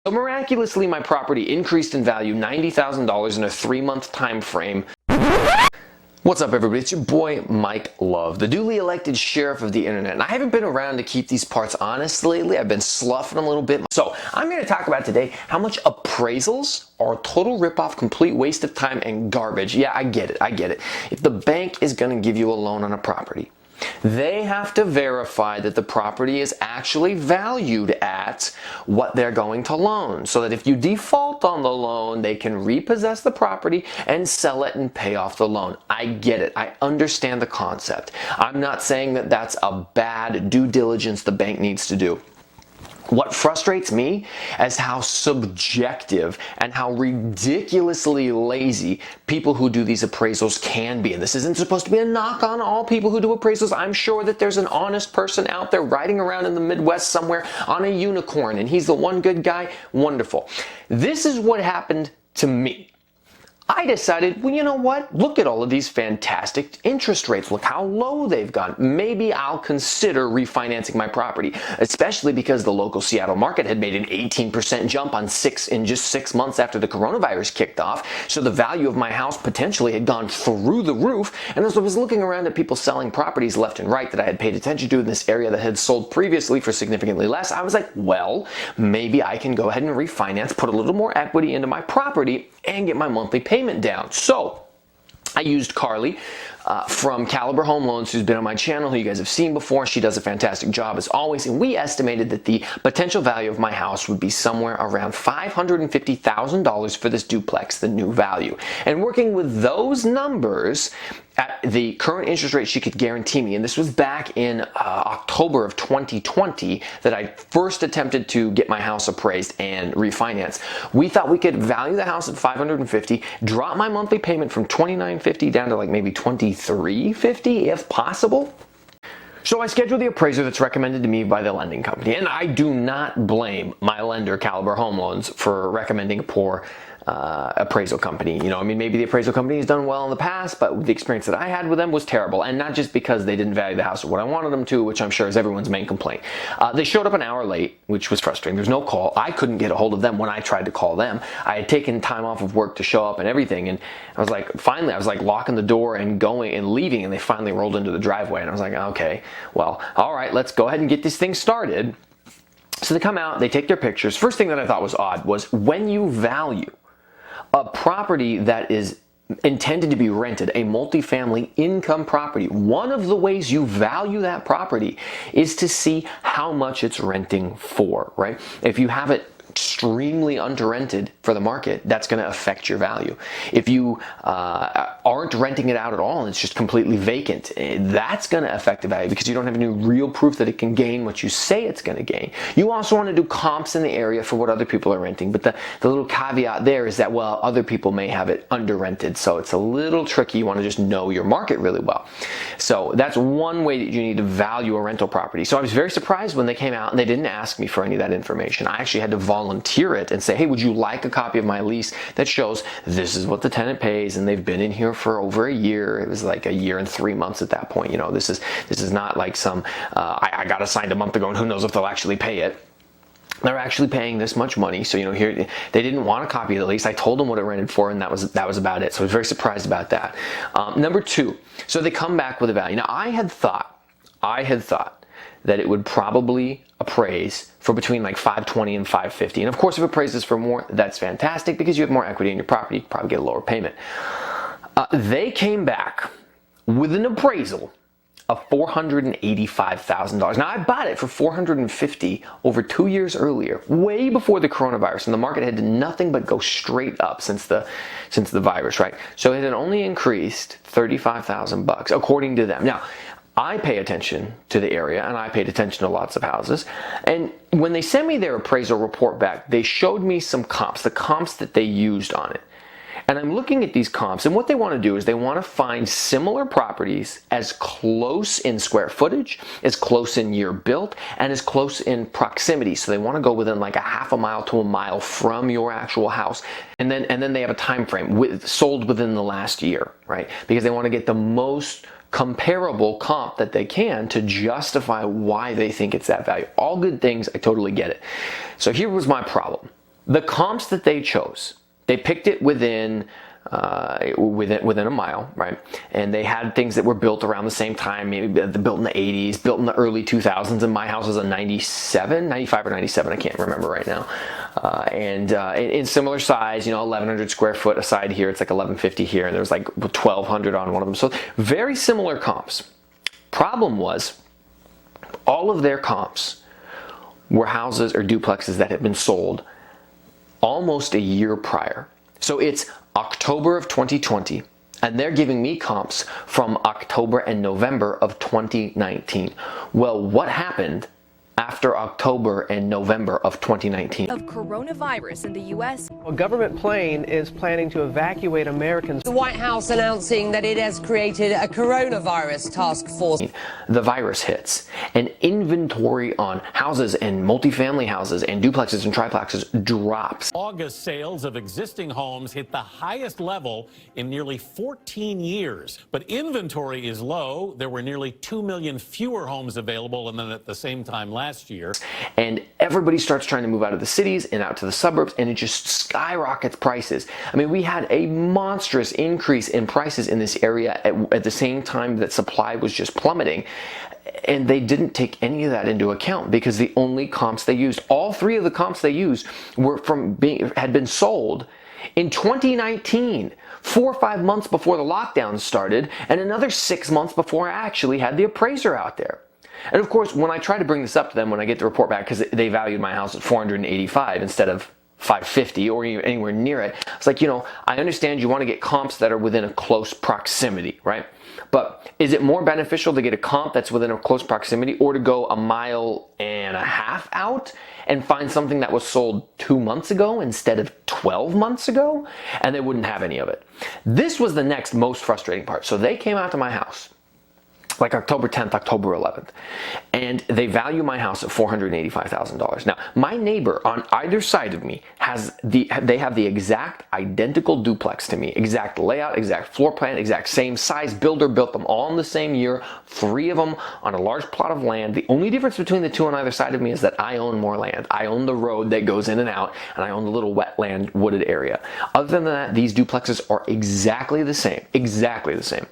So miraculously, my property increased in value $90,000 in a 3-month time frame. What's up, everybody? It's your boy Mike Love, the duly elected sheriff of the internet. And I haven't been around to keep these parts honest lately. I've been sloughing a little bit. So I'm going to talk about today how much appraisals are a total ripoff, complete waste of time, and garbage. Yeah, I get it. If the bank is going to give you a loan on a property, they have to verify that the property is actually valued at what they're going to loan, so that if you default on the loan, they can repossess the property and sell it and pay off the loan. I get it. I understand the concept. I'm not saying that that's a bad due diligence the bank needs to do. What frustrates me is how subjective and how ridiculously lazy people who do these appraisals can be. And this isn't supposed to be a knock on all people who do appraisals. I'm sure that there's an honest person out there riding around in the Midwest somewhere on a unicorn, and he's the one good guy. Wonderful. This is what happened to me. I decided, well, you know what? Look at all of these fantastic interest rates. Look how low they've gone. Maybe I'll consider refinancing my property, especially because the local Seattle market had made an 18% jump in just 6 months after the coronavirus kicked off. So the value of my house potentially had gone through the roof. And as I was looking around at people selling properties left and right that I had paid attention to in this area that had sold previously for significantly less, I was like, well, maybe I can go ahead and refinance, put a little more equity into my property, and get my monthly payment down. So I used Carly from Caliber Home Loans, who's been on my channel, who you guys have seen before. She does a fantastic job as always, and we estimated that the potential value of my house would be somewhere around $550,000 for this duplex, the new value. And working with those numbers at the current interest rate she could guarantee me, and this was back in October of 2020 that I first attempted to get my house appraised and refinance. We thought we could value the house at $550,000, drop my monthly payment from $2,950 down to like maybe $2,350 if possible. So I scheduled the appraiser that's recommended to me by the lending company, and I do not blame my lender, Caliber Home Loans, for recommending a poor appraisal company. You know, I mean, maybe the appraisal company has done well in the past, but the experience that I had with them was terrible. And not just because they didn't value the house at what I wanted them to, which I'm sure is everyone's main complaint. They showed up an hour late, which was frustrating. There's no call. I couldn't get a hold of them when I tried to call them. I had taken time off of work to show up and everything. And I was like, finally, I was like locking the door and going and leaving, and they finally rolled into the driveway. And I was like, okay, well, all right, let's go ahead and get this thing started. So they come out, they take their pictures. First thing that I thought was odd was when you value a property that is intended to be rented, a multifamily income property, one of the ways you value that property is to see how much it's renting for, right? If you have it extremely under-rented for the market, that's going to affect your value. If you aren't renting it out at all and it's just completely vacant, that's going to affect the value because you don't have any real proof that it can gain what you say it's going to gain. You also want to do comps in the area for what other people are renting, but the little caveat there is that, well, other people may have it under-rented, so it's a little tricky. You want to just know your market really well. So that's one way that you need to value a rental property. So I was very surprised when they came out and they didn't ask me for any of that information. I actually had to volunteer it and say, hey, would you like a copy of my lease that shows this is what the tenant pays and they've been in here for over a year. It was like a year and 3 months at that point. You know, this is not like some I got assigned a month ago and who knows if they'll actually pay it. They're actually paying this much money. So, you know, here they didn't want a copy of the lease. I told them what it rented for, and that was about it. So I was very surprised about that. Number two, so they come back with a value. Now I had thought that it would probably appraise for between like $520,000 and $550,000. And of course, if it appraises for more, that's fantastic because you have more equity in your property, you probably get a lower payment. They came back with an appraisal of $485,000. Now I bought it for $450,000 over 2 years earlier, way before the coronavirus, and the market had done nothing but go straight up since the virus, right? So it had only increased $35,000 according to them. Now, I pay attention to the area and I paid attention to lots of houses. And when they sent me their appraisal report back, they showed me some comps, the comps that they used on it. And I'm looking at these comps, and what they want to do is they want to find similar properties as close in square footage, as close in year built, and as close in proximity. So they want to go within like a half a mile to a mile from your actual house. And then they have a time frame sold within the last year, right? Because they want to get the most comparable comp that they can to justify why they think it's that value. All good things, I totally get it. So here was my problem. The comps that they chose, they picked it within a mile, right? And they had things that were built around the same time, maybe built in the 80s, built in the early 2000s, and my house was a 95 or 97, I can't remember right now. And in similar size, 1,100 square foot aside here, it's like 1,150 here, and there was like 1,200 on one of them. So very similar comps. Problem was, all of their comps were houses or duplexes that had been sold almost a year prior. So it's October of 2020, and they're giving me comps from October and November of 2019. Well, what happened after October and November of 2019? Of coronavirus in the U.S. A government plane is planning to evacuate Americans. The White House announcing that it has created a coronavirus task force. The virus hits, and inventory on houses and multifamily houses and duplexes and triplexes drops. August sales of existing homes hit the highest level in nearly 14 years. But inventory is low. There were nearly 2 million fewer homes available than at the same time last year. And everybody starts trying to move out of the cities and out to the suburbs, and it just skyrockets prices. I mean, we had a monstrous increase in prices in this area at the same time that supply was just plummeting. And they didn't take any of that into account because the only comps they used, all three of the comps they used, were had been sold in 2019, 4 or 5 months before the lockdown started, and another 6 months before I actually had the appraiser out there. And of course, when I try to bring this up to them when I get the report back, because they valued my house at $485 instead of $550 or anywhere near it, it's like, I understand you want to get comps that are within a close proximity, right? But is it more beneficial to get a comp that's within a close proximity, or to go 1.5 miles out and find something that was sold 2 months ago instead of 12 months ago? And they wouldn't have any of it. This was the next most frustrating part. So they came out to my house like October 10th, October 11th, and they value my house at $485,000. Now, my neighbor on either side of me they have the exact identical duplex to me, exact layout, exact floor plan, exact same size. Builder built them all in the same year, 3 of them on a large plot of land. The only difference between the two on either side of me is that I own more land. I own the road that goes in and out, and I own the little wetland wooded area. Other than that, these duplexes are exactly the same, exactly the same.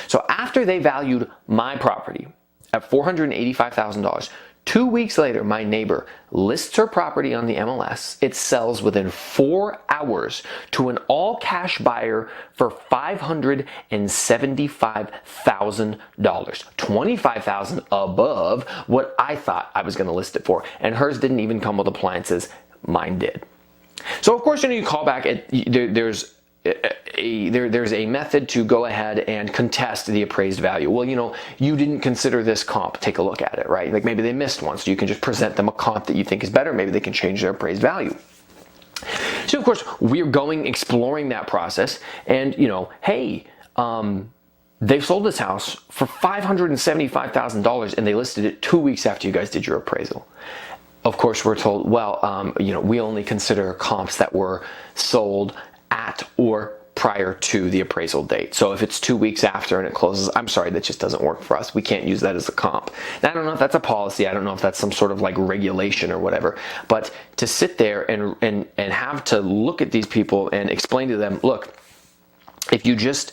So after they valued my property at $485,000, 2 weeks later, my neighbor lists her property on the MLS. It sells within 4 hours to an all-cash buyer for $575,000, $25,000 above what I thought I was going to list it for. And hers didn't even come with appliances. Mine did. So of course, you call back. There's a method to go ahead and contest the appraised value. Well, you didn't consider this comp. Take a look at it, right? Like maybe they missed one, so you can just present them a comp that you think is better. Maybe they can change their appraised value. So of course, we're exploring that process, and hey, they've sold this house for $575,000, and they listed it 2 weeks after you guys did your appraisal. Of course, we're told, well, we only consider comps that were sold at or prior to the appraisal date. So if it's 2 weeks after and it closes, I'm sorry, that just doesn't work for us. We can't use that as a comp. Now, I don't know if that's a policy. I don't know if that's some sort of like regulation or whatever. But to sit there and have to look at these people and explain to them, look, if you just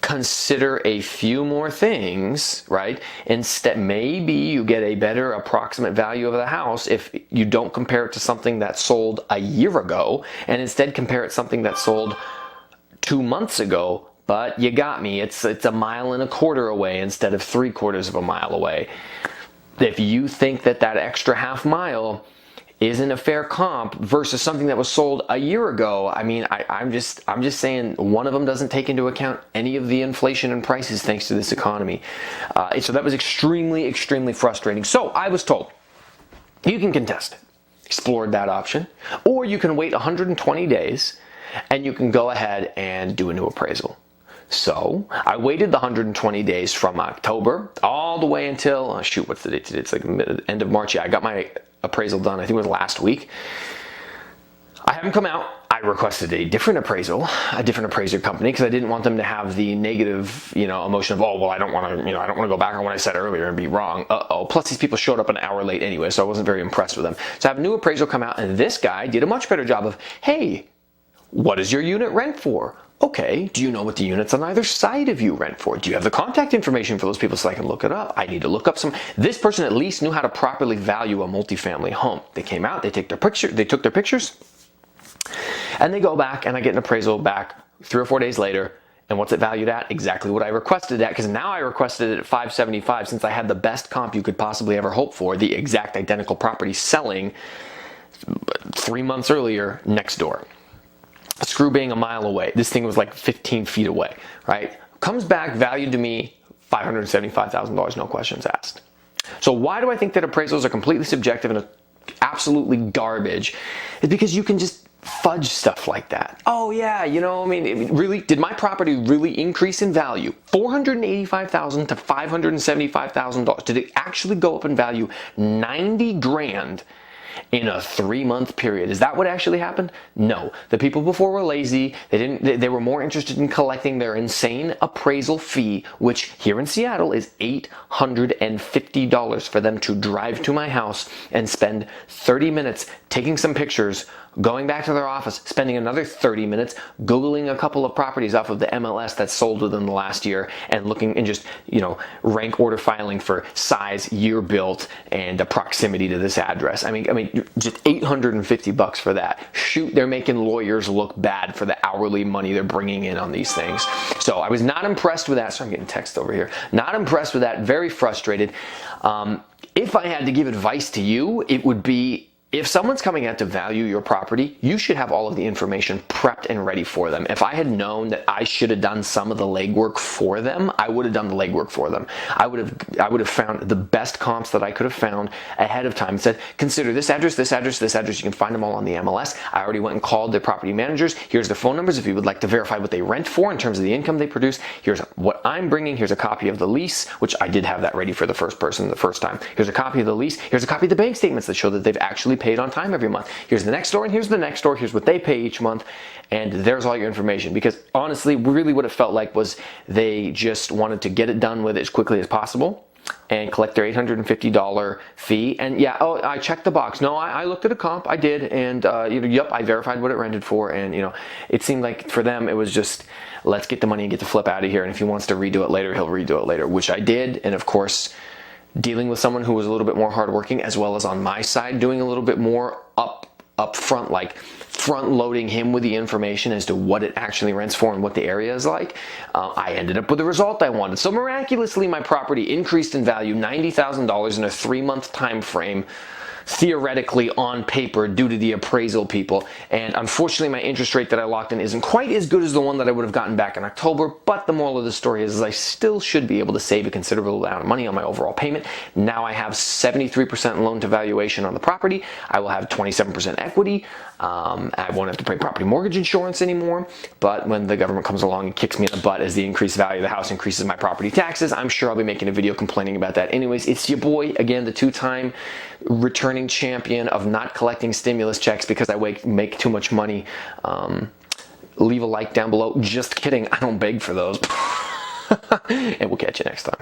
consider a few more things, right? Instead, maybe you get a better approximate value of the house if you don't compare it to something that sold a year ago, and instead compare it to something that sold 2 months ago. But you got me. It's 1.25 miles away instead of 3/4 of a mile away. If you think that extra half mile isn't a fair comp versus something that was sold a year ago, I mean, I'm just saying one of them doesn't take into account any of the inflation and prices thanks to this economy. So that was extremely, extremely frustrating. So I was told, you can contest it. Explored that option. Or you can wait 120 days and you can go ahead and do a new appraisal. So I waited the 120 days from October all the way until, what's the date today? It's like end of March. Yeah, I got my appraisal done, I think it was last week. I haven't come out. I requested a different appraisal, a different appraiser company, because I didn't want them to have the negative, emotion of, oh, well, I don't want to, I don't want to go back on what I said earlier and be wrong. Uh-oh. Plus, these people showed up an hour late anyway, so I wasn't very impressed with them. So I have a new appraisal come out, and this guy did a much better job of, hey, what does your unit rent for? Okay, do you know what the units on either side of you rent for? Do you have the contact information for those people so I can look it up? I need to look up some. This person at least knew how to properly value a multifamily home. They came out, they took their pictures, and they go back, and I get an appraisal back 3 or 4 days later. And what's it valued at? Exactly what I requested it at, because now I requested it at $575 since I had the best comp you could possibly ever hope for, the exact identical property selling 3 months earlier next door. Screw being a mile away. This thing was like 15 feet away, right? Comes back, valued to me $575,000, no questions asked. So why do I think that appraisals are completely subjective and absolutely garbage? It's because you can just fudge stuff like that. Oh yeah, really, did my property really increase in value? $485,000 to $575,000. Did it actually go up in value 90 grand in a 3-month period? Is that what actually happened? No. The people before were lazy. They were more interested in collecting their insane appraisal fee, which here in Seattle is $850 for them to drive to my house and spend 30 minutes taking some pictures, going back to their office, spending another 30 minutes Googling a couple of properties off of the MLS that sold within the last year and looking and just, rank order filing for size, year built, and the proximity to this address. I mean, just $850 for that. Shoot, they're making lawyers look bad for the hourly money they're bringing in on these things. So I was not impressed with that. So I'm getting text over here. Not impressed with that. Very frustrated. If I had to give advice to you, it would be, if someone's coming out to value your property, you should have all of the information prepped and ready for them. If I had known that I should have done some of the legwork for them, I would have done the legwork for them. I would have found the best comps that I could have found ahead of time and said, consider this address, this address, this address. You can find them all on the MLS. I already went and called their property managers. Here's their phone numbers if you would like to verify what they rent for in terms of the income they produce. Here's what I'm bringing. Here's a copy of the lease, which I did have that ready for the first person the first time. Here's a copy of the lease. Here's a copy of the bank statements that show that they've actually paid on time every month. Here's the next door, and here's the next door. Here's what they pay each month, and there's all your information. Because honestly, really what it felt like was they just wanted to get it done with it as quickly as possible and collect their $850 fee. And yeah, oh, I checked the box. No, I looked at a comp. I did, and yep, I verified what it rented for. And it seemed like for them it was just, let's get the money and get the flip out of here. And if he wants to redo it later, he'll redo it later, which I did. And of course, dealing with someone who was a little bit more hardworking, as well as on my side doing a little bit more up front, like front loading him with the information as to what it actually rents for and what the area is like, I ended up with the result I wanted. So miraculously, my property increased in value $90,000 in a 3-month time frame, theoretically on paper, due to the appraisal people. And unfortunately, my interest rate that I locked in isn't quite as good as the one that I would have gotten back in October. But the moral of the story is I still should be able to save a considerable amount of money on my overall payment. Now I have 73% loan to valuation on the property. I will have 27% equity. I won't have to pay property mortgage insurance anymore. But when the government comes along and kicks me in the butt as the increased value of the house increases my property taxes, I'm sure I'll be making a video complaining about that. Anyways, it's your boy, again, the 2-time returning champion of not collecting stimulus checks because I make too much money. Leave a like down below. Just kidding. I don't beg for those. And we'll catch you next time.